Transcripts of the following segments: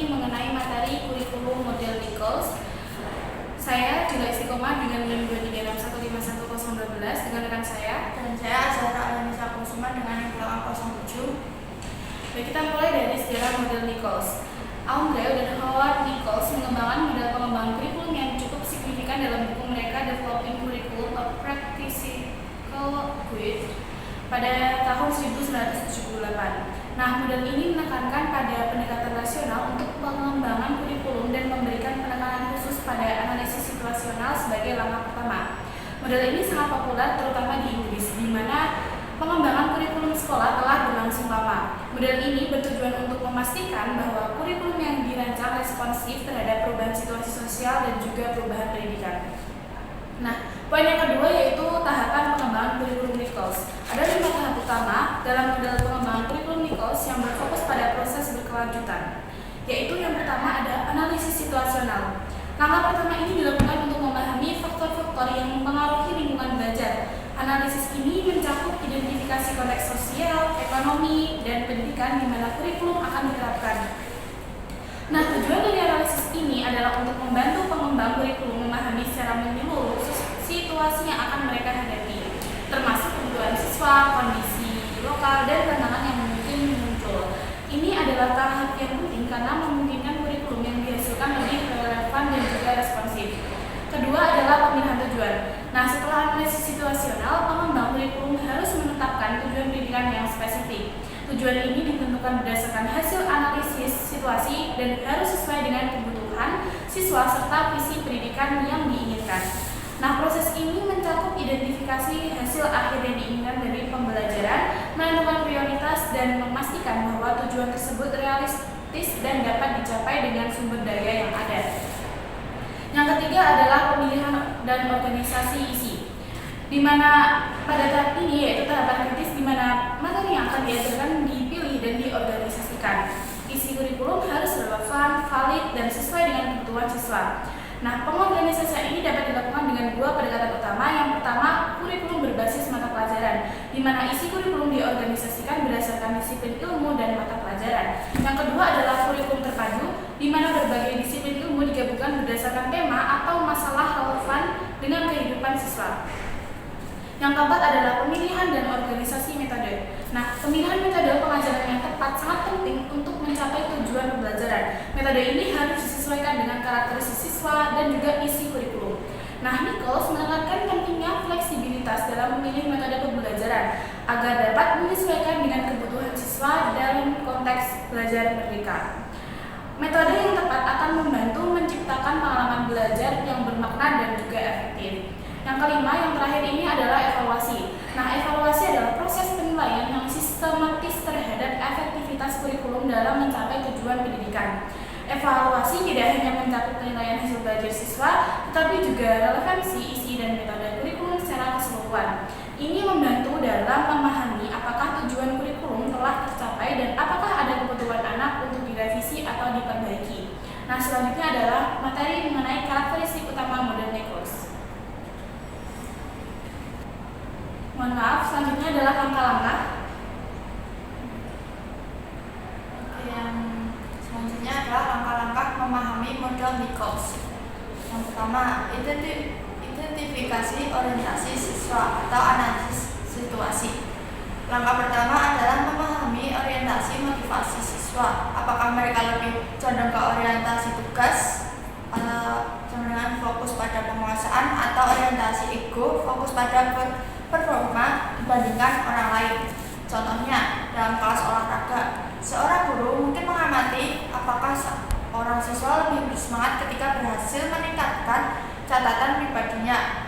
ini mengenai materi kurikulum model Nichols. Saya Jula Istiqomah dengan NIM 236151012 dengan rekan saya. Dan saya Azhara Alanisa Kusuma dengan yang belakang 07. Baik, kita mulai dari sejarah model Nichols. Andre dan Howard Nichols mengembangkan model pengembangan kurikulum yang cukup signifikan dalam buku mereka Developing Curriculum, a Practical Guide pada tahun 1978. Nah, model ini menekankan pada pendekatan rasional untuk pengembangan kurikulum dan memberikan penekanan khusus pada analisis situasional sebagai langkah pertama. Model ini sangat populer terutama di Inggris, di mana pengembangan kurikulum sekolah telah berlangsung lama. Model ini bertujuan untuk memastikan bahwa kurikulum yang dirancang responsif terhadap perubahan situasi sosial dan juga perubahan pendidikan. Nah, poin yang kedua yaitu tahapan pengembangan kurikulum Nichols. Ada 5 tahap utama dalam model pengembangan kurikulum Nichols yang berfokus pada proses berkelanjutan, yaitu yang pertama ada analisis situasional. Langkah pertama ini dilakukan untuk memahami faktor-faktor yang mempengaruhi lingkungan belajar. Analisis ini mencakup identifikasi konteks sosial, ekonomi, dan pendidikan di mana kurikulum akan diterapkan. Nah, tujuan dari analisis ini adalah untuk membantu pengembang kurikulum memahami secara menyeluruh situasi yang akan mereka hadapi, termasuk kebutuhan siswa, kondisi lokal, dan tantangan yang mungkin muncul. Ini adalah tahap yang penting karena memungkinkan kurikulum yang dihasilkan lebih relevan dan juga responsif. Kedua adalah pemilihan tujuan. Nah, setelah analisis situasional, pengembang kurikulum harus menetapkan tujuan pendidikan yang spesifik. Tujuan ini ditentukan berdasarkan hasil analisis situasi dan harus sesuai dengan kebutuhan siswa serta visi pendidikan yang diinginkan. Nah, proses ini mencakup identifikasi hasil akhir yang diinginkan dari pembelajaran, menentukan prioritas, dan memastikan bahwa tujuan tersebut realistis dan dapat dicapai dengan sumber daya yang ada. Yang ketiga adalah pemilihan dan organisasi isi, di mana pada tahap ini yaitu tahapan kritis di mana materi yang akan diajarkan dipilih dan diorganisasikan. Isi kurikulum harus relevan, valid, dan sesuai dengan kebutuhan siswa. Nah, pengorganisasian ini dapat dilakukan dengan 2 pendekatan utama. Yang pertama, kurikulum berbasis mata pelajaran, di mana isi kurikulum diorganisasikan berdasarkan disiplin ilmu dan mata pelajaran. Yang kedua adalah kurikulum terpadu, di mana berbagai disiplin ilmu digabungkan berdasarkan tema atau masalah relevan dengan kehidupan siswa. Yang keempat adalah pemilihan dan organisasi metode. Nah, pemilihan metode pengajaran yang tepat sangat penting untuk mencapai tujuan pembelajaran. Metode ini harus disesuaikan dengan karakteristik siswa dan juga isi kurikulum. Nah, Nichols menekankan pentingnya fleksibilitas dalam memilih metode pembelajaran agar dapat menyesuaikan dengan kebutuhan siswa dalam konteks belajar merdeka. Metode yang tepat akan membantu menciptakan pengalaman belajar yang bermakna dan juga efektif. Yang kelima, yang terakhir ini adalah evaluasi. Nah, evaluasi adalah proses penilaian yang sistematis terhadap efektivitas kurikulum dalam mencapai tujuan pendidikan. Evaluasi tidak hanya mencakup penilaian hasil belajar siswa, tetapi juga relevansi isi dan metode kurikulum secara keseluruhan. Ini membantu dalam memahami apakah tujuan kurikulum telah tercapai dan apakah ada kebutuhan anak untuk direvisi atau diperbaiki. Nah, selanjutnya adalah materi mengenai karakteristik utama model Nichols. Mohon maaf, selanjutnya adalah langkah-langkah. Yang selanjutnya adalah langkah-langkah memahami model Nichols. Yang pertama, identifikasi orientasi siswa atau analisis situasi. Langkah pertama adalah memahami orientasi motivasi siswa. Apakah mereka lebih condong ke orientasi tugas, cenderung fokus pada penguasaan, atau orientasi ego, fokus pada performa dibandingkan orang lain. Contohnya, dalam kelas olahraga, seorang guru mungkin mengamati apakah orang siswa lebih bersemangat ketika berhasil meningkatkan catatan pribadinya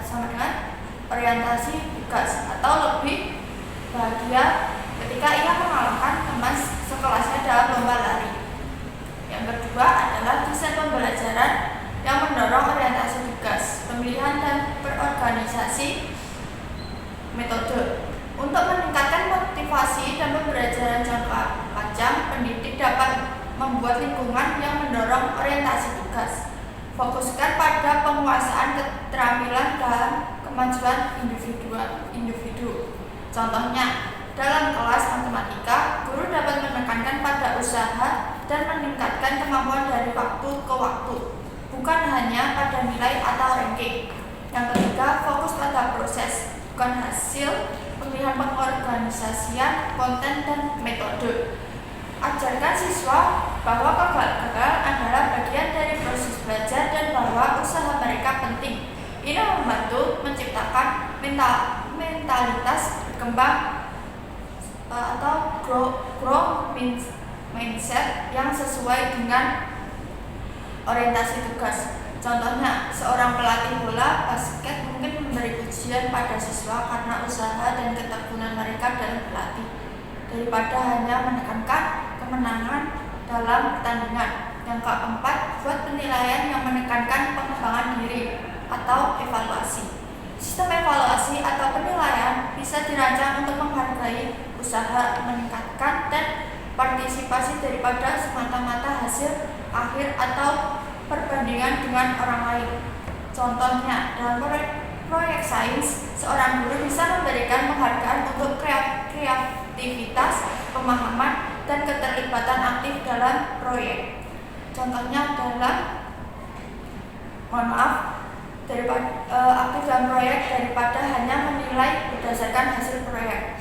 sama dengan orientasi tugas, atau lebih bahagia ketika ia mengalahkan teman sekelasnya dalam lomba lari. Yang kedua adalah desain pembelajaran yang mendorong orientasi tugas, pemilihan dan berorganisasi metode. Untuk meningkatkan motivasi dan pembelajaran jangka panjang, pendidik dapat membuat lingkungan yang mendorong orientasi tugas. Fokuskan pada penguasaan keterampilan dan kemajuan individu. Contohnya, dalam kelas matematika, guru dapat menekankan pada usaha dan meningkatkan kemampuan dari waktu ke waktu, bukan hanya pada nilai atau ranking. Yang ketiga, fokus pada proses, bukan hasil, pemilihan pengorganisasian, konten, dan metode. Ajarkan siswa bahwa kegagalan adalah bagian dari proses belajar dan bahwa usaha mereka penting. Ini membantu menciptakan mentalitas berkembang atau grow mindset yang sesuai dengan orientasi tugas. Contohnya, seorang pelatih bola basket mungkin memberi ujian pada siswa karena usaha dan ketekunan mereka dalam berlatih, daripada hanya menekankan kemenangan dalam pertandingan. Yang keempat, buat penilaian yang menekankan pengembangan diri atau evaluasi. Sistem evaluasi atau penilaian bisa dirancang untuk menghargai usaha, meningkatkan dan partisipasi daripada semata-mata hasil akhir atau perbandingan dengan orang lain. Contohnya, dalam proyek sains, seorang guru bisa memberikan penghargaan untuk kreativitas, pemahaman, dan keterlibatan aktif dalam proyek. Contohnya aktif dalam proyek daripada hanya menilai berdasarkan hasil proyek.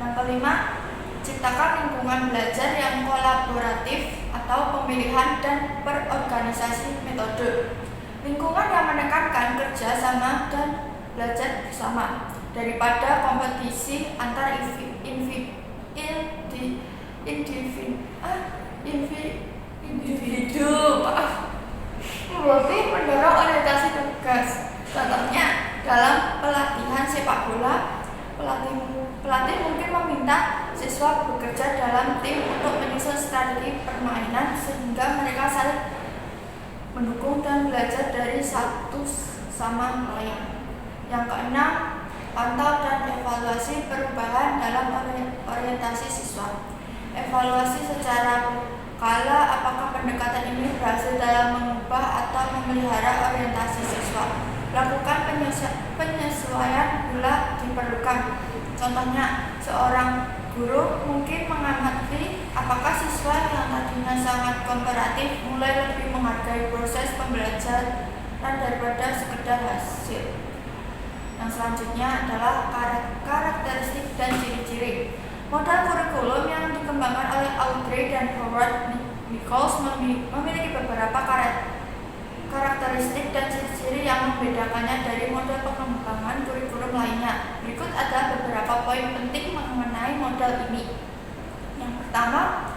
Yang kelima, ciptakan lingkungan belajar yang kolaboratif atau pemilihan dan berorganisasi metode. Lingkungan yang menekankan kerja sama dan belajar bersama daripada kompetisi antar individu. Lebih mendorong orientasi tugas. Contohnya, dalam pelatihan sepak bola, pelatih mungkin meminta siswa bekerja dalam tim untuk menyusun strategi permainan sehingga mereka saling mendukung dan belajar dari satu sama lain. Yang keenam, pantau dan evaluasi perubahan dalam orientasi siswa. Evaluasi secara kala apakah pendekatan ini berhasil dalam mengubah atau memelihara orientasi siswa. Lakukan penyesuaian bila diperlukan. Contohnya, seorang guru mungkin mengamati apakah siswa yang tadinya sangat kooperatif mulai lebih menghargai proses pembelajaran daripada sekedar hasil. Yang selanjutnya adalah karakteristik dan ciri-ciri. Model kurikulum yang dikembangkan oleh Audrey dan Howard Nichols memiliki beberapa karakteristik dan ciri-ciri yang membedakannya dari model pengembangan kurikulum lainnya. Berikut ada beberapa poin penting mengenai model ini. Yang pertama,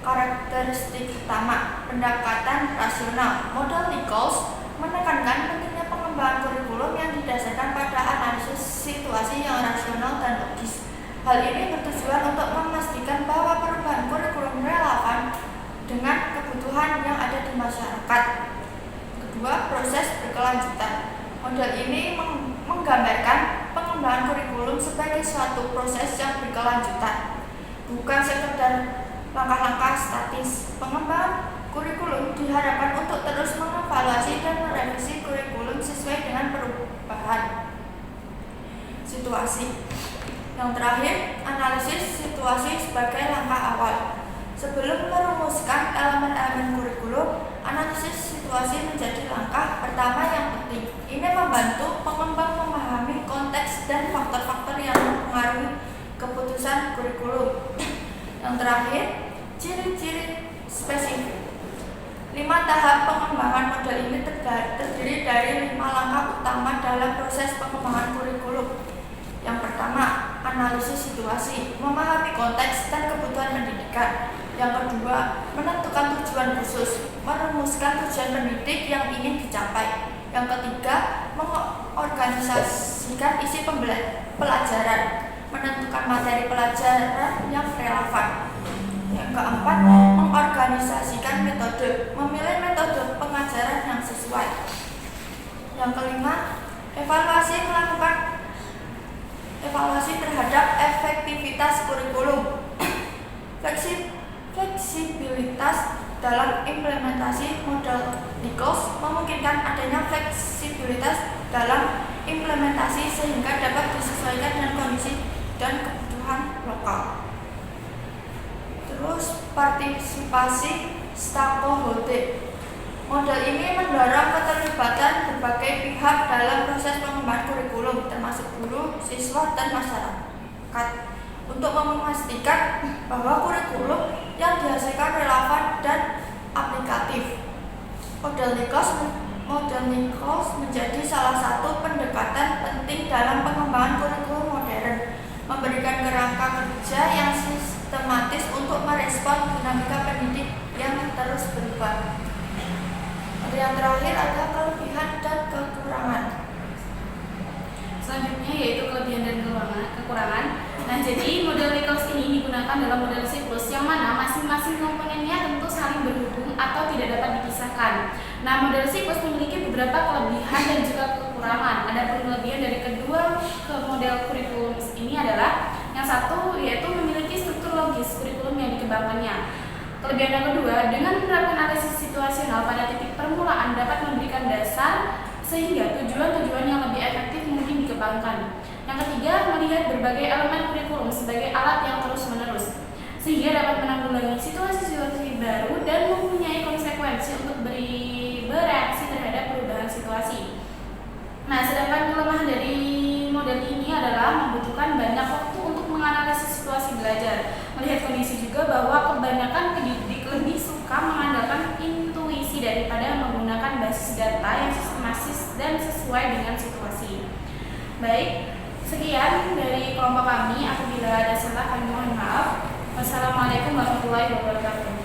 karakteristik utama, pendekatan rasional. Model Nichols menekankan pentingnya pengembangan kurikulum yang didasarkan pada analisis situasi yang rasional dan logis. Hal ini bertujuan untuk memastikan bahwa perubahan kurikulum relevan dengan kebutuhan yang ada di masyarakat. Kedua, proses berkelanjutan. Model ini menggambarkan pengembangan kurikulum sebagai suatu proses yang berkelanjutan, bukan sekedar langkah-langkah statis. Pengembangan kurikulum diharapkan untuk terus mengevaluasi dan merevisi kurikulum sesuai dengan perubahan situasi. Yang terakhir, analisis situasi sebagai langkah awal. Sebelum merumuskan elemen-elemen kurikulum, analisis situasi menjadi langkah pertama yang penting. Ini membantu pengembang memahami konteks dan faktor-faktor yang mempengaruhi keputusan kurikulum. Yang terakhir, ciri-ciri spesifik. 5 tahap pengembangan model ini terdiri dari 5 langkah utama dalam proses pengembangan kurikulum. Yang pertama, analisis situasi, memahami konteks dan kebutuhan pendidikan. Yang kedua, menentukan tujuan khusus, merumuskan tujuan pendidik yang ingin dicapai. Yang ketiga, mengorganisasikan isi pelajaran, menentukan materi pelajaran yang relevan. Yang keempat, mengorganisasikan metode, memilih metode pengajaran yang sesuai. Yang kelima, melakukan evaluasi terhadap efektivitas kurikulum. Fleksibilitas dalam implementasi model Nichols memungkinkan adanya fleksibilitas dalam implementasi sehingga dapat disesuaikan dengan kondisi dan kebutuhan lokal. Terus partisipasi stakeholder. Model ini mendorong keterlibatan berbagai pihak dalam proses pengembangan kurikulum, termasuk guru, siswa, dan masyarakat, untuk memastikan bahwa kurikulum yang dihasilkan relevan dan aplikatif. Model Nichols menjadi salah satu pendekatan penting dalam pengembangan kurikulum modern, memberikan kerangka kerja yang sistematis untuk merespon dinamika pendidik yang terus berubah. Yang terakhir adalah kelebihan dan kekurangan. Selanjutnya yaitu kelebihan dan kekurangan. Nah, jadi model Nichols ini digunakan dalam model siklus yang mana masing-masing komponennya tentu saling berhubung atau tidak dapat dipisahkan. Nah, model siklus memiliki beberapa kelebihan dan juga kekurangan. Adapun kelebihan dari kedua model kurikulum ini adalah yang satu yaitu memiliki struktur logis kurikulum yang dikembangkannya. Kelebihan yang kedua, dengan menerapkan analisis situasional pada titik permulaan dapat memberikan dasar sehingga tujuan-tujuan yang lebih efektif mungkin dikembangkan. Yang ketiga, melihat berbagai elemen kurikulum sebagai alat yang terus-menerus sehingga dapat menanggulangi situasi-situasi baru dan mempunyai konsekuensi untuk bereaksi terhadap perubahan situasi. Nah, sedangkan kelemahan dari model ini adalah membutuhkan banyak waktu untuk menganalisis situasi belajar. Melihat kondisi juga bahwa kebanyakan pendidik lebih suka mengandalkan intuisi daripada menggunakan basis data yang sistematis dan sesuai dengan situasi. Baik, sekian dari kelompok kami. Apabila ada salah kami mohon maaf. Wassalamualaikum warahmatullahi wabarakatuh.